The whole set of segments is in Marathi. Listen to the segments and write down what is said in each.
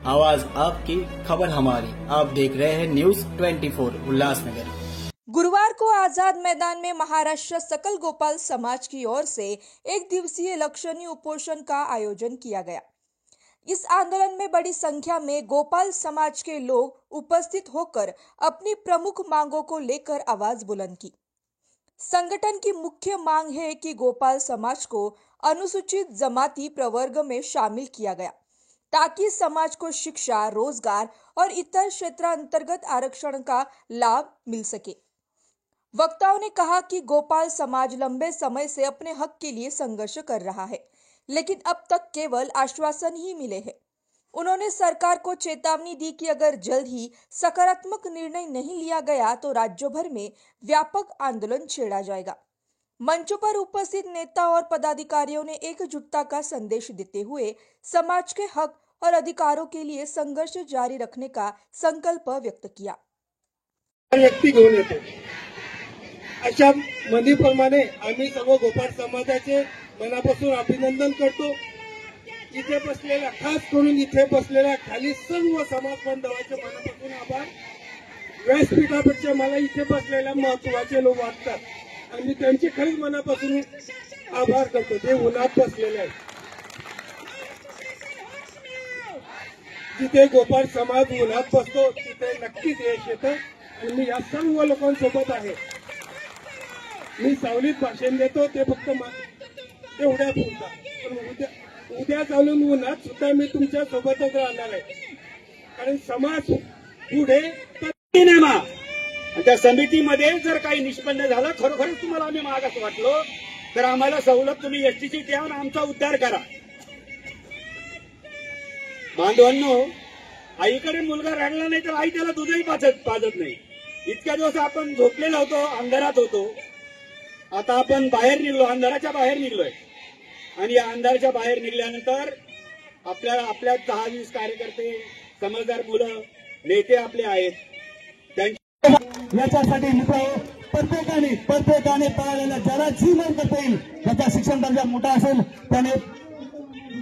आवाज आपकी, खबर हमारी। आप देख रहे हैं न्यूज 24 उल्लासनगर। गुरुवार को आजाद मैदान में महाराष्ट्र सकल गोपाल समाज की ओर से एक दिवसीय लक्षणीय उपोषण का आयोजन किया गया। इस आंदोलन में बड़ी संख्या में गोपाल समाज के लोग उपस्थित होकर अपनी प्रमुख मांगों को लेकर आवाज बुलंद की। संगठन की मुख्य मांग है कि गोपाल समाज को अनुसूचित जमाती प्रवर्ग में शामिल किया गया ताकि समाज को शिक्षा, रोजगार और इतर क्षेत्रांतर्गत आरक्षण का लाभ मिल सके। वक्ताओं ने कहा कि गोपाल समाज लंबे समय से अपने हक के लिए संघर्ष कर रहा है, लेकिन अब तक केवल आश्वासन ही मिले हैं। उन्होंने सरकार को चेतावनी दी कि अगर जल्द ही सकारात्मक निर्णय नहीं लिया गया तो राज्य भर में व्यापक आंदोलन छेड़ा जाएगा। मंचों पर उपस्थित नेता और पदाधिकारियों ने एकजुटता का संदेश देते हुए समाज के हक और अधिकारों के लिए संघर्ष जारी रखने का संकल्प व्यक्त किया। व्यक्ती घेऊन येतो अशा म्हणीप्रमाणे आम्ही सर्व गोपाळ समाजाचे मनापासून अभिनंदन करतो। इथे बसलेल्या, खास करून इथे बसलेल्या खाली सर्व समाज बांधवांचे मनापासून आभार। व्यासपीठापेक्षा मला इथे बसलेल्या महत्वाचे लोक वाटतात आणि मी त्यांचे खरंच मनापासून आभार करतो। ते उन्हात बसलेले आहेत। जिथे गोपाळ समाज उन्हात बसतो तिथे नक्कीच यश येतं आणि मी या सर्व लोकांसोबत आहे। मी सावलीत भाषण देतो ते फक्त एवढ्या पुरता, पण उद्या चालून उन्हात सुद्धा मी तुमच्या सोबतच राहणार आहे, कारण समाज पुढे त्या समितीमध्ये जर काही निष्पन्न झालं, खरोखरच तुम्हाला आम्ही मागास वाटलो तर आम्हाला सवलत तुम्ही एसटीची द्या आणि आमचा उद्धार करा। बांधवांनो, आईकडे मुलगा रडला नाही तर आई त्याला दूधही पाजत नाही। इतक्या दिवस आपण झोपलेलो होतो, अंधारात होतो। आता आपण बाहेर निघलो, अंधाराच्या बाहेर निघलोय आणि या अंधाराच्या बाहेर निघाल्यानंतर आपल्या 10-20 कार्यकर्ते, समजदार मुलं, नेते आपले आहेत। याच्यासाठी मित्र प्रत्येकाने पाळलेल्या ज्याला जी मन करता येईल, त्याचा शिक्षण दर्जा मोठा असेल त्याने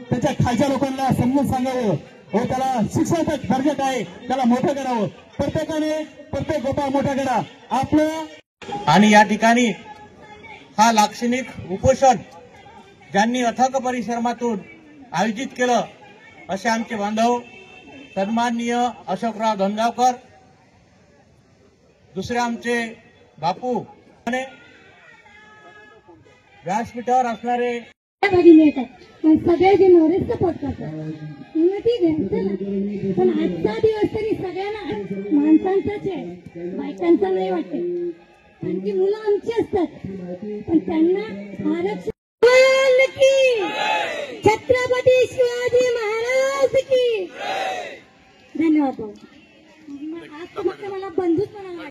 त्याच्या खालच्या लोकांना समजून सांगावं, हो त्याला शिक्षणाचा दर्जा काय त्याला मोठं करावं। प्रत्येक गोपाळ मोठा करा आपलं। आणि या ठिकाणी हा लाक्षणिक उपोषण ज्यांनी अथक परिश्रमातून आयोजित केलं असे आमचे बांधव सन्माननीय अशोकराव धनगावकर, दुसरे आमचे बापू, व्यासपीठावर असणारे सगळे जे नॉलेज सपोर्ट करतात ठीक आहे, पण आजचा दिवस तरी सगळ्यांना माणसांचाच आहे, बायकांचा नाही वाटत, कारण की मुलं आमची असतात, पण त्यांना आरक्षण की छत्रपती शिवाजी महाराज की। धन्यवाद। आज फक्त मला बंधूच म्हणाला।